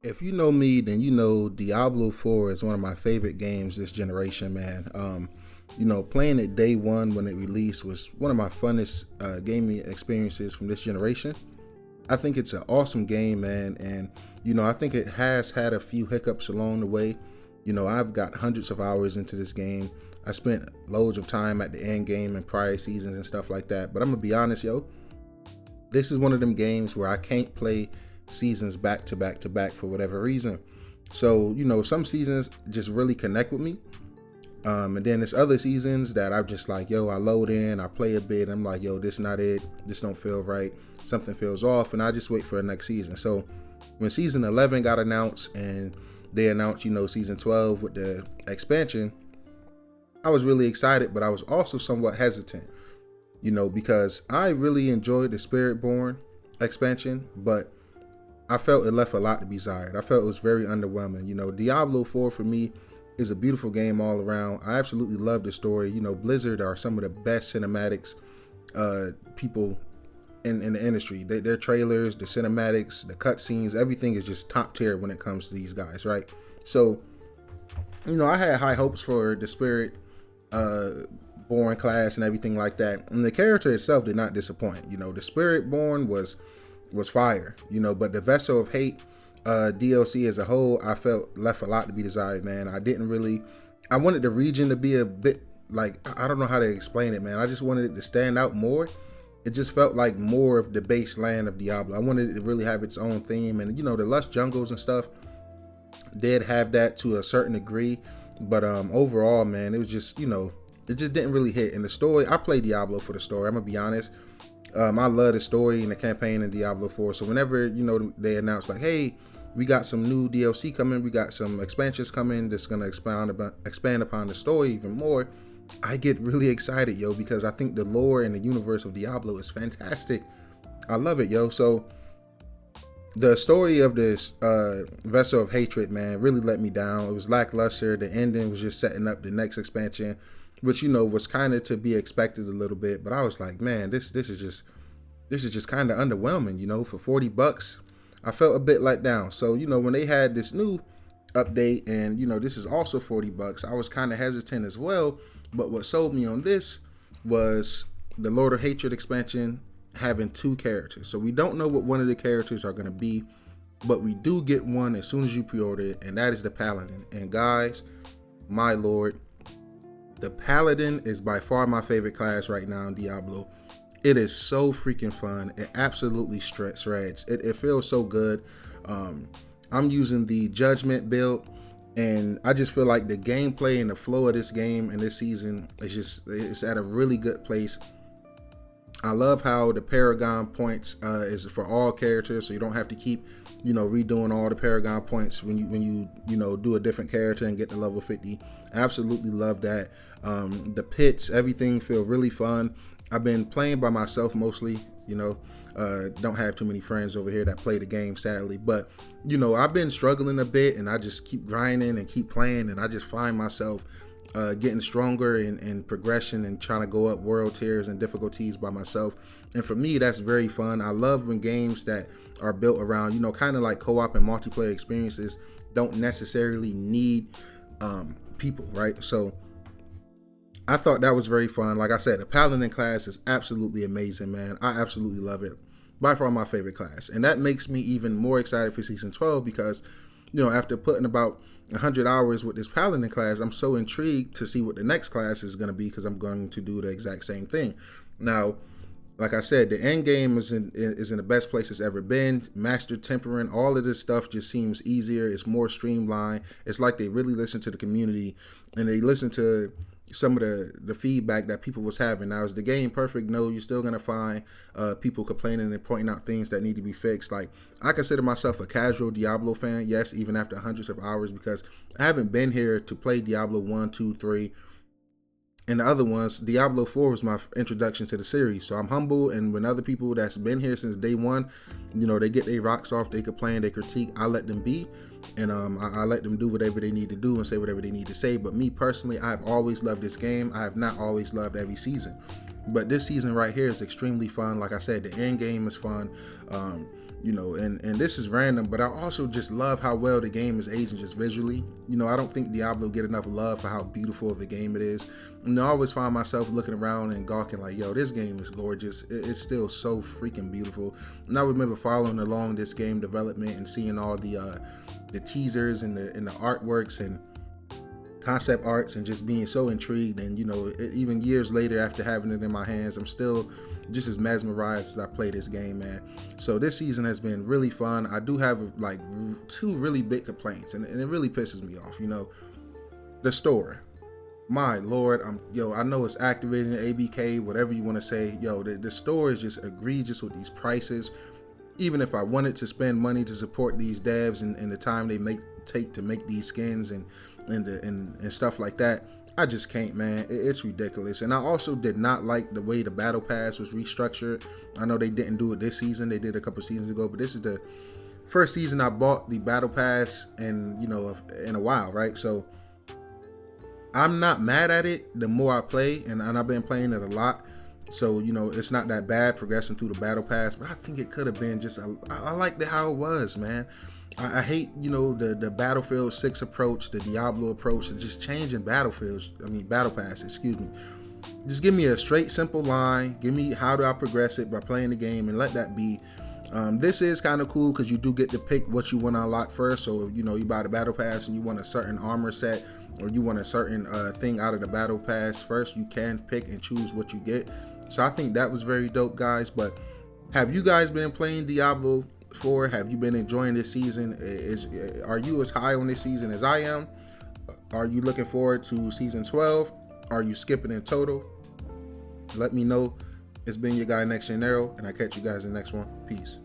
If you know me, then you know Diablo 4 is one of my favorite games this generation, man. Playing it day one when it released was one of my funnest gaming experiences from this generation. I think it's an awesome game, man, and I think it has had a few hiccups along the way. I've got hundreds of hours into this game. I spent loads of time at the end game and prior seasons and stuff like that. But I'm gonna be honest, this is one of them games where I can't play seasons back to back to back for whatever reason. So, some seasons just really connect with me. And then there's other seasons that I'm just like, I load in, I play a bit, I'm like, this not it, this don't feel right, something feels off, and I just wait for the next season. So when season 11 got announced and they announced, season 12 with the expansion, I was really excited, but I was also somewhat hesitant, because I really enjoyed the Spiritborn expansion, but I felt it left a lot to be desired. I felt it was very underwhelming. Diablo 4 for me is a beautiful game all around. I absolutely love the story. Blizzard are some of the best cinematics people in the industry. Their trailers, the cinematics, the cutscenes, everything is just top tier when it comes to these guys, right? So, I had high hopes for the Spirit Born class and everything like that. And the character itself did not disappoint. The Spirit Born was fire, but the Vessel of Hate DLC as a whole, I felt left a lot to be desired, man. I wanted the region to be a bit like, I don't know how to explain it, man. I just wanted it to stand out more. It just felt like more of the base land of Diablo. I wanted it to really have its own theme, and the lush jungles and stuff did have that to a certain degree, but overall, man, it was just, it just didn't really hit. And the story, I play Diablo for the story, I'm gonna be honest. I love the story and the campaign in Diablo 4. So whenever, they announce like, hey, we got some new DLC coming, we got some expansions coming that's gonna expand upon the story even more, I get really excited, because I think the lore and the universe of Diablo is fantastic. I love it, So the story of this Vessel of Hatred, man, really let me down. It was lackluster. The ending was just setting up the next expansion, which was kind of to be expected a little bit. But I was like, man, this is just kind of underwhelming. For $40, I felt a bit let down. So when they had this new update and this is also $40, I was kind of hesitant as well. But what sold me on this was the Lord of Hatred expansion having two characters. So we don't know what one of the characters are going to be, but we do get one as soon as you pre-order it, and that is the Paladin. And guys, my lord, the Paladin is by far my favorite class right now in Diablo. It is so freaking fun. It absolutely shreds. It feels so good. I'm using the Judgment build, and I just feel like the gameplay and the flow of this game and this season it's at a really good place. I love how the Paragon points is for all characters, so you don't have to keep redoing all the Paragon points when you do a different character and get to level 50. Absolutely love that. The pits, everything feel really fun. I've been playing by myself mostly. Don't have too many friends over here that play the game, sadly, but I've been struggling a bit, and I just keep grinding and keep playing, and I just find myself getting stronger in progression and trying to go up world tiers and difficulties by myself. And for me, that's very fun. I love when games that are built around kind of like co-op and multiplayer experiences don't necessarily need people, right? So I thought that was very fun. Like I said, the Paladin class is absolutely amazing, man. I absolutely love it. By far my favorite class. And that makes me even more excited for season 12 because, after putting about 100 hours with this Paladin class, I'm so intrigued to see what the next class is going to be, because I'm going to do the exact same thing. Now, like I said, the end game is in the best place it's ever been. Master Tempering, all of this stuff just seems easier. It's more streamlined. It's like they really listen to the community, and they listen to some of the feedback that people was having. Now, is the game perfect? No, you're still gonna find people complaining and pointing out things that need to be fixed. Like, I consider myself a casual Diablo fan, yes, even after hundreds of hours, because I haven't been here to play Diablo 1, 2, 3, and the other ones. Diablo 4 was my introduction to the series, so I'm humble. And when other people that's been here since day one, they get their rocks off, they complain, they critique, I let them be. And I let them do whatever they need to do and say whatever they need to say. But me personally, I've always loved this game. I have not always loved every season, but this season right here is extremely fun. Like I said, the end game is fun. you know, and this is random, but I also just love how well the game is aging just visually. You know, I don't think Diablo get enough love for how beautiful of a game it is. And I always find myself looking around and gawking like, yo, this game is gorgeous. It's still so freaking beautiful. And I remember following along this game development and seeing all the teasers and the artworks and concept arts and just being so intrigued. And you know, even years later after having it in my hands, I'm still just as mesmerized as I play this game, man. So this season has been really fun. I do have like 2 really big complaints, and it really pisses me off. You know, the story. My lord, I know it's Activision, ABK, whatever you want to say. Yo, the store is just egregious with these prices. Even if I wanted to spend money to support these devs and the time they take to make these skins and stuff like that, I just can't, man. It's ridiculous. And I also did not like the way the battle pass was restructured. I know they didn't do it this season. They did a couple seasons ago, but this is the first season I bought the battle pass in a while, right? So I'm not mad at it the more I play, and I've been playing it a lot. So, you know, it's not that bad progressing through the battle pass, but I think it could have been just, I liked it how it was, man. I hate, you know, the Battlefield 6 approach, the Diablo approach, to just changing battle pass, excuse me. Just give me a straight, simple line. Give me how do I progress it by playing the game, and let that be. This is kind of cool because you do get to pick what you want to unlock first. So, you know, you buy the battle pass and you want a certain armor set, or you want a certain thing out of the battle pass first, you can pick and choose what you get. So I think that was very dope, guys. But have you guys been playing Diablo 4? Have you been enjoying this season? Are you as high on this season as I am? Are you looking forward to season 12? Are you skipping in total? Let me know. It's been your guy NextGenNero, and I'll catch you guys in the next one. Peace.